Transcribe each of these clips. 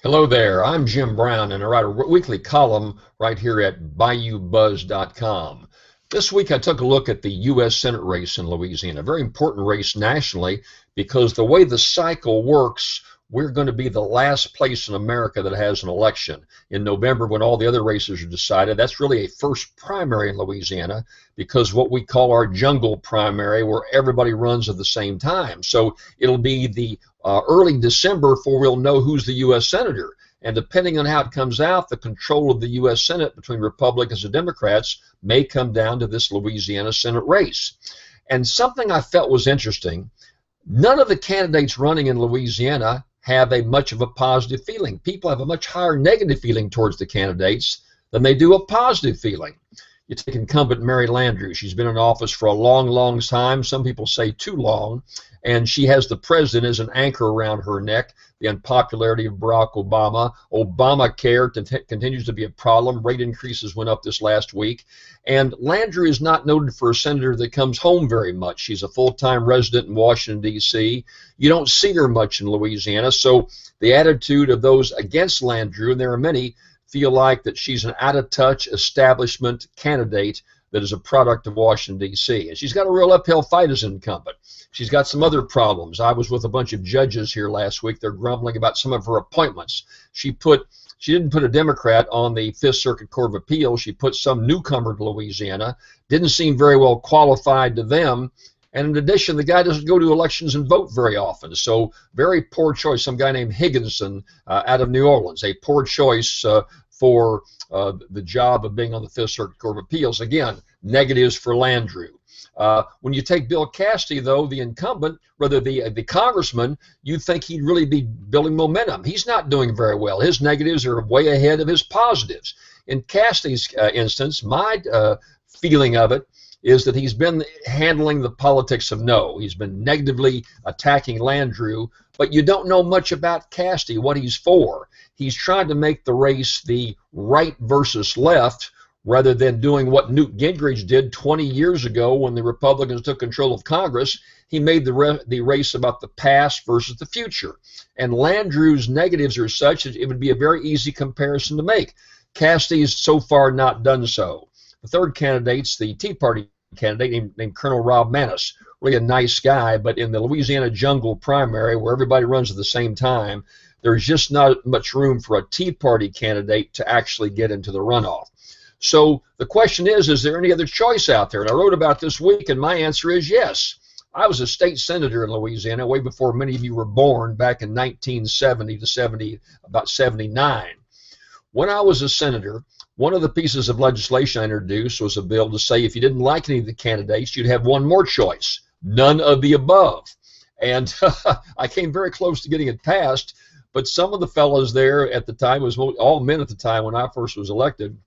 Hello there, I'm Jim Brown, and I write a weekly column right here at BayouBuzz.com. This week I took a look at the U.S. Senate race in Louisiana, a very important race nationally because the way the cycle works, we're going to be the last place in America that has an election. In November, when all the other races are decided, that's really a first primary in Louisiana because what we call our jungle primary, where everybody runs at the same time. So it'll be the early December before we'll know who's the U.S. Senator. And depending on how it comes out, the control of the U.S. Senate between Republicans and Democrats may come down to this Louisiana Senate race. And something I felt was interesting, none of the candidates running in Louisiana have much of a positive feeling. People have a much higher negative feeling towards the candidates than they do a positive feeling. You take incumbent Mary Landrieu. She's been in office for a long, long time. Some people say too long. And she has the president as an anchor around her neck. The unpopularity of Barack Obama. Obamacare continues to be a problem. Rate increases went up this last week. And Landrieu is not noted for a senator that comes home very much. She's a full-time resident in Washington, D.C. You don't see her much in Louisiana. So the attitude of those against Landrieu, and there are many, feel like that she's an out-of-touch establishment candidate that is a product of Washington, D.C. And she's got a real uphill fight as incumbent. She's got some other problems. I was with a bunch of judges here last week. They're grumbling about some of her appointments. She didn't put a Democrat on the Fifth Circuit Court of Appeals. She put some newcomer to Louisiana. Didn't seem very well qualified to them. And in addition, the guy doesn't go to elections and vote very often. So very poor choice. Some guy named Higginson out of New Orleans. A poor choice for the job of being on the Fifth Circuit Court of Appeals. Again, negatives for Landrieu. When you take Bill Cassidy, though, the incumbent, rather the congressman, you'd think he'd really be building momentum. He's not doing very well. His negatives are way ahead of his positives. In Cassidy's instance, my feeling of it is that he's been handling the politics of no. He's been negatively attacking Landrieu, but you don't know much about Cassidy, what he's for. He's trying to make the race the right versus left, rather than doing what Newt Gingrich did 20 years ago when the Republicans took control of Congress. He made the race about the past versus the future. And Landrieu's negatives are such that it would be a very easy comparison to make. Cassidy's so far not done so. The third candidate's the Tea Party candidate named Colonel Rob Maness. Really a nice guy, but in the Louisiana jungle primary where everybody runs at the same time, there's just not much room for a Tea Party candidate to actually get into the runoff. So the question is there any other choice out there? And I wrote about this week, and my answer is yes. I was a state senator in Louisiana way before many of you were born, back in 1970 to about 79. When I was a senator, one of the pieces of legislation I introduced was a bill to say if you didn't like any of the candidates, you'd have one more choice, none of the above. And I came very close to getting it passed, but some of the fellows there at the time, it was all men at the time when I first was elected,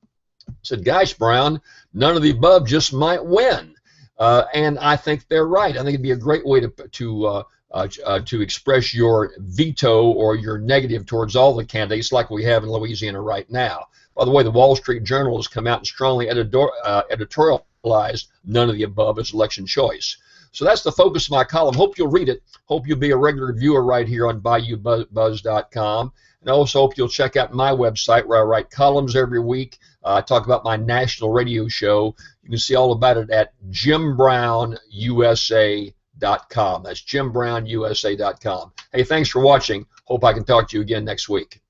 said, gosh, Brown, none of the above just might win. And I think they're right. I think it'd be a great way to express your veto or your negative towards all the candidates like we have in Louisiana right now. By the way, the Wall Street Journal has come out and strongly editorialized none of the above as election choice. So that's the focus of my column. Hope you'll read it. Hope you'll be a regular viewer right here on BayouBuzz.com. And I also hope you'll check out my website where I write columns every week. I talk about my national radio show. You can see all about it at JimBrownUSA.com. That's JimBrownUSA.com. Hey, thanks for watching. Hope I can talk to you again next week.